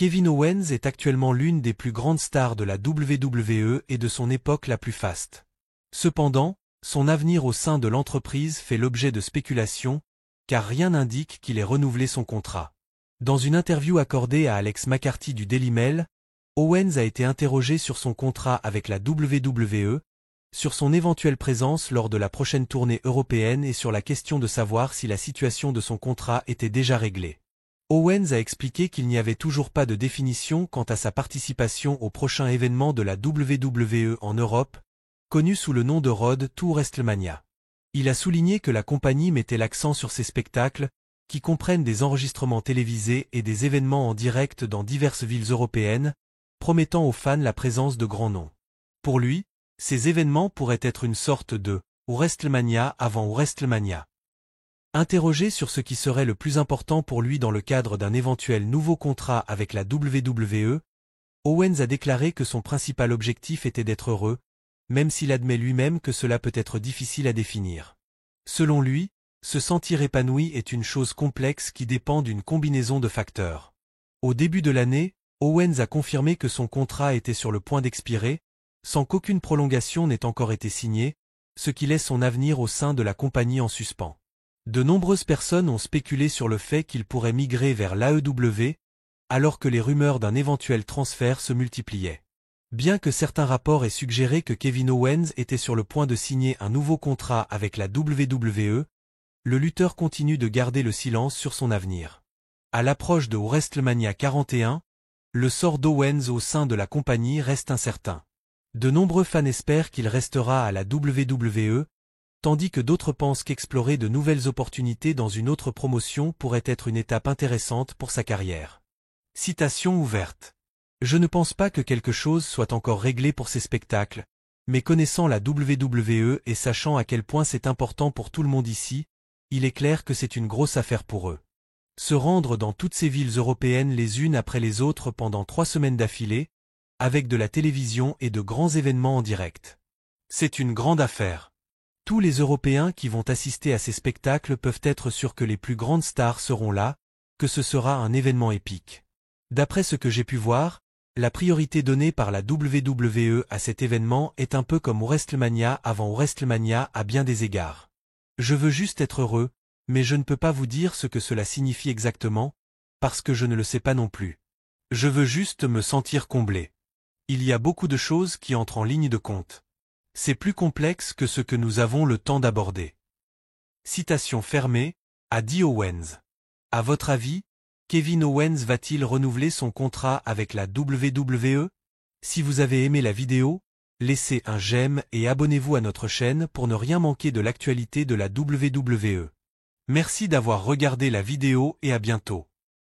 Kevin Owens est actuellement l'une des plus grandes stars de la WWE et de son époque la plus faste. Cependant, son avenir au sein de l'entreprise fait l'objet de spéculations, car rien n'indique qu'il ait renouvelé son contrat. Dans une interview accordée à Alex McCarthy du Daily Mail, Owens a été interrogé sur son contrat avec la WWE, sur son éventuelle présence lors de la prochaine tournée européenne et sur la question de savoir si la situation de son contrat était déjà réglée. Owens a expliqué qu'il n'y avait toujours pas de définition quant à sa participation au prochain événement de la WWE en Europe, connu sous le nom de Road to WrestleMania. Il a souligné que la compagnie mettait l'accent sur ces spectacles, qui comprennent des enregistrements télévisés et des événements en direct dans diverses villes européennes, promettant aux fans la présence de grands noms. Pour lui, ces événements pourraient être une sorte de WrestleMania avant WrestleMania. Interrogé sur ce qui serait le plus important pour lui dans le cadre d'un éventuel nouveau contrat avec la WWE, Owens a déclaré que son principal objectif était d'être heureux, même s'il admet lui-même que cela peut être difficile à définir. Selon lui, se sentir épanoui est une chose complexe qui dépend d'une combinaison de facteurs. Au début de l'année, Owens a confirmé que son contrat était sur le point d'expirer, sans qu'aucune prolongation n'ait encore été signée, ce qui laisse son avenir au sein de la compagnie en suspens. De nombreuses personnes ont spéculé sur le fait qu'il pourrait migrer vers l'AEW, alors que les rumeurs d'un éventuel transfert se multipliaient. Bien que certains rapports aient suggéré que Kevin Owens était sur le point de signer un nouveau contrat avec la WWE, le lutteur continue de garder le silence sur son avenir. À l'approche de WrestleMania 41, le sort d'Owens au sein de la compagnie reste incertain. De nombreux fans espèrent qu'il restera à la WWE, tandis que d'autres pensent qu'explorer de nouvelles opportunités dans une autre promotion pourrait être une étape intéressante pour sa carrière. Citation ouverte. Je ne pense pas que quelque chose soit encore réglé pour ces spectacles, mais connaissant la WWE et sachant à quel point c'est important pour tout le monde ici, il est clair que c'est une grosse affaire pour eux. Se rendre dans toutes ces villes européennes les unes après les autres pendant 3 semaines d'affilée, avec de la télévision et de grands événements en direct. C'est une grande affaire. Tous les Européens qui vont assister à ces spectacles peuvent être sûrs que les plus grandes stars seront là, que ce sera un événement épique. D'après ce que j'ai pu voir, la priorité donnée par la WWE à cet événement est un peu comme WrestleMania avant WrestleMania à bien des égards. Je veux juste être heureux, mais je ne peux pas vous dire ce que cela signifie exactement, parce que je ne le sais pas non plus. Je veux juste me sentir comblé. Il y a beaucoup de choses qui entrent en ligne de compte. C'est plus complexe que ce que nous avons le temps d'aborder. Citation fermée, a dit Owens. À votre avis, Kevin Owens va-t-il renouveler son contrat avec la WWE? Si vous avez aimé la vidéo, laissez un j'aime et abonnez-vous à notre chaîne pour ne rien manquer de l'actualité de la WWE. Merci d'avoir regardé la vidéo et à bientôt.